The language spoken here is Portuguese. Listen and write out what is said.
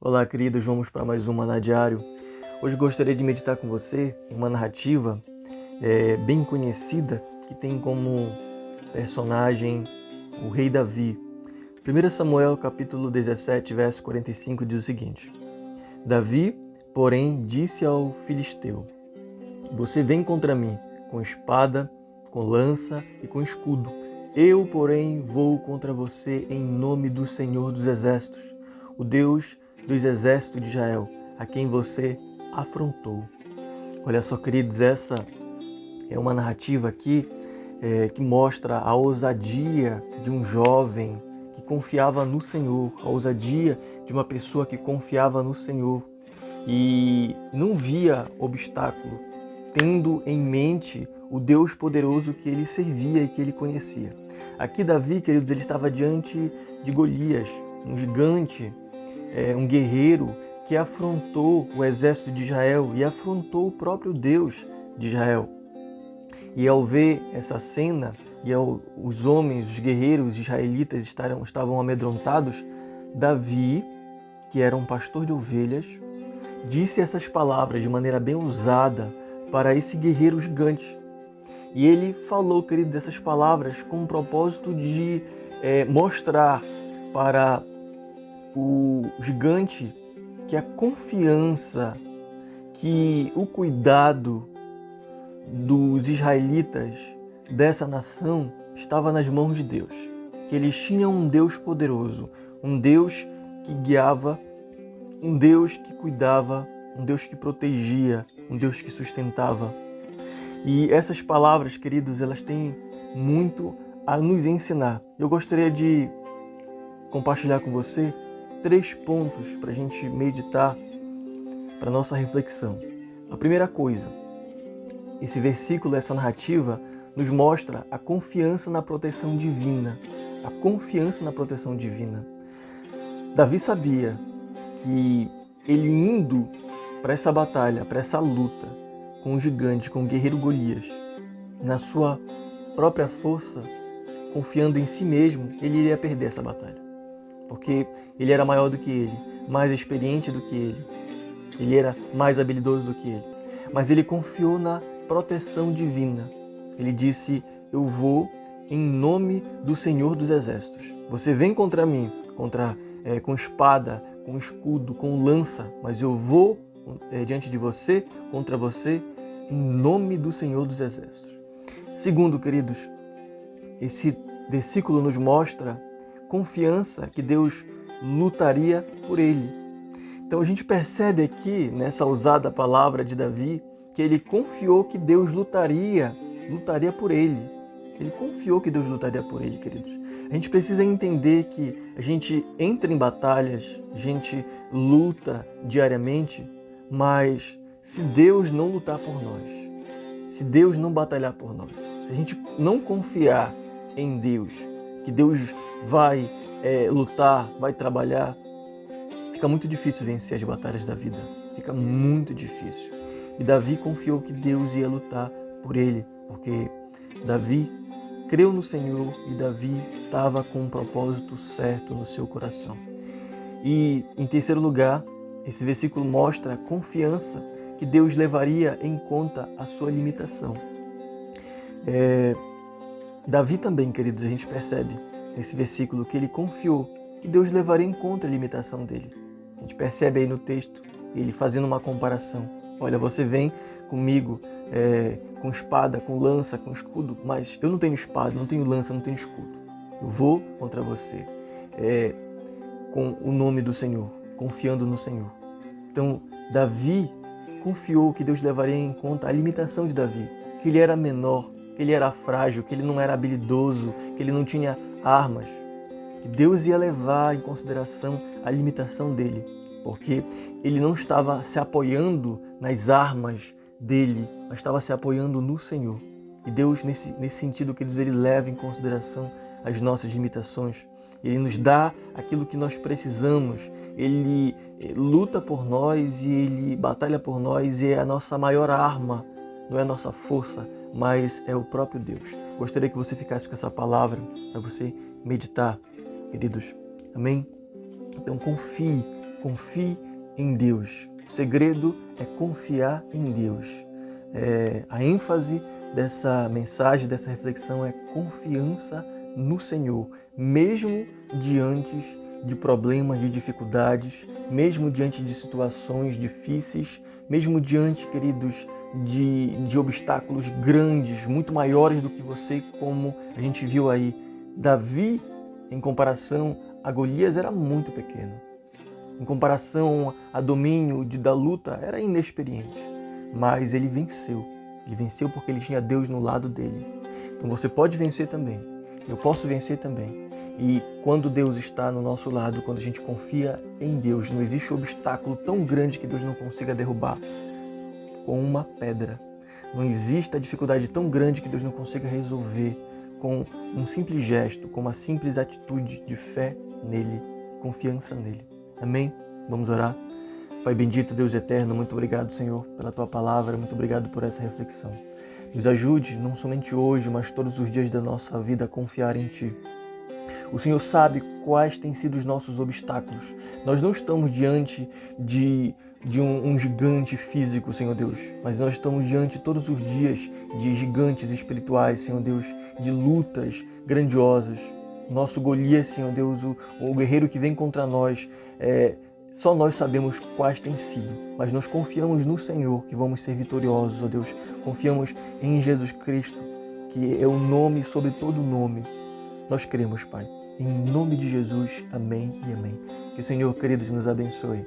Olá, queridos, vamos para mais um Maná Diário. Hoje gostaria de meditar com você em uma narrativa bem conhecida que tem como personagem o rei Davi. 1 Samuel capítulo 17, verso 45 diz o seguinte: Davi, porém, disse ao filisteu: Você vem contra mim com espada, com lança e com escudo. Eu, porém, vou contra você em nome do Senhor dos Exércitos, o Deus dos exércitos de Israel, a quem você afrontou. Olha só, queridos, essa é uma narrativa aqui que mostra a ousadia de um jovem que confiava no Senhor, a ousadia de uma pessoa que confiava no Senhor e não via obstáculo, tendo em mente o Deus poderoso que ele servia e que ele conhecia. Aqui Davi, queridos, ele estava diante de Golias, um gigante, um guerreiro que afrontou o exército de Israel e afrontou o próprio Deus de Israel. E ao ver essa cena, os homens, os guerreiros israelitas estavam amedrontados, Davi, que era um pastor de ovelhas, disse essas palavras de maneira bem ousada para esse guerreiro gigante. E ele falou, querido, dessas palavras com o propósito de mostrar para o gigante que a confiança, que o cuidado dos israelitas dessa nação estava nas mãos de Deus. Que eles tinham um Deus poderoso, um Deus que guiava, um Deus que cuidava, um Deus que protegia, um Deus que sustentava. E essas palavras, queridos, elas têm muito a nos ensinar. Eu gostaria de compartilhar com você 3 pontos para a gente meditar, para a nossa reflexão. A primeira coisa, esse versículo, essa narrativa, nos mostra a confiança na proteção divina. A confiança na proteção divina. Davi sabia que ele indo para essa batalha, para essa luta com o gigante, com o guerreiro Golias, na sua própria força, confiando em si mesmo, ele iria perder essa batalha. Porque ele era maior do que ele, mais experiente do que ele era mais habilidoso do que ele. Mas ele confiou na proteção divina. Ele disse: eu vou em nome do Senhor dos Exércitos. Você vem contra mim, com espada, com escudo, com lança, mas eu vou diante de você, contra você, em nome do Senhor dos Exércitos. Segundo, queridos, esse versículo nos mostra confiança que Deus lutaria por ele. Então a gente percebe aqui, nessa ousada palavra de Davi, que ele confiou que Deus lutaria por ele. Ele confiou que Deus lutaria por ele, queridos. A gente precisa entender que a gente entra em batalhas, a gente luta diariamente, mas se Deus não lutar por nós, se Deus não batalhar por nós, se a gente não confiar em Deus, que Deus vai lutar, vai trabalhar, fica muito difícil vencer as batalhas da vida. Fica muito difícil. E Davi confiou que Deus ia lutar por ele, porque Davi creu no Senhor e Davi estava com um propósito certo no seu coração. E, em terceiro lugar, esse versículo mostra a confiança que Deus levaria em conta a sua limitação. Davi também, queridos, a gente percebe nesse versículo que ele confiou que Deus levaria em conta a limitação dele. A gente percebe aí no texto ele fazendo uma comparação. Olha, você vem comigo com espada, com lança, com escudo, mas eu não tenho espada, não tenho lança, não tenho escudo. Eu vou contra você com o nome do Senhor, confiando no Senhor. Então, Davi confiou que Deus levaria em conta a limitação de Davi, que ele era menor, que ele era frágil, que ele não era habilidoso, que ele não tinha armas, que Deus ia levar em consideração a limitação dele, porque ele não estava se apoiando nas armas dele, mas estava se apoiando no Senhor. E Deus, nesse sentido, queridos, ele leva em consideração as nossas limitações. Ele nos dá aquilo que nós precisamos. Ele luta por nós e ele batalha por nós e é a nossa maior arma. Não é a nossa força, mas é o próprio Deus. Gostaria que você ficasse com essa palavra para você meditar, queridos. Amém? Então confie Confie em Deus. O segredo é confiar em Deus. A ênfase dessa mensagem, dessa reflexão é confiança no Senhor, mesmo diante de problemas, de dificuldades, mesmo diante de situações difíceis, mesmo diante, queridos, de obstáculos grandes, muito maiores do que você, como a gente viu aí. Davi, em comparação a Golias, era muito pequeno. Em comparação a domínio da luta, era inexperiente. Mas ele venceu. Ele venceu porque ele tinha Deus no lado dele. Então você pode vencer também. Eu posso vencer também. E quando Deus está no nosso lado, quando a gente confia em Deus, não existe obstáculo tão grande que Deus não consiga derrubar com uma pedra. Não existe a dificuldade tão grande que Deus não consiga resolver com um simples gesto, com uma simples atitude de fé nele, confiança nele. Amém? Vamos orar? Pai bendito, Deus eterno, muito obrigado, Senhor, pela Tua palavra, muito obrigado por essa reflexão. Nos ajude, não somente hoje, mas todos os dias da nossa vida a confiar em Ti. O Senhor sabe quais têm sido os nossos obstáculos. Nós não estamos diante de um gigante físico, Senhor Deus, mas nós estamos diante todos os dias de gigantes espirituais, Senhor Deus, de lutas grandiosas. Nosso Golias, Senhor Deus, o guerreiro que vem contra nós, só nós sabemos quais têm sido, mas nós confiamos no Senhor que vamos ser vitoriosos, ó Deus. Confiamos em Jesus Cristo, que é o nome sobre todo nome. Nós cremos, Pai. Em nome de Jesus, amém e amém. Que o Senhor, queridos, nos abençoe.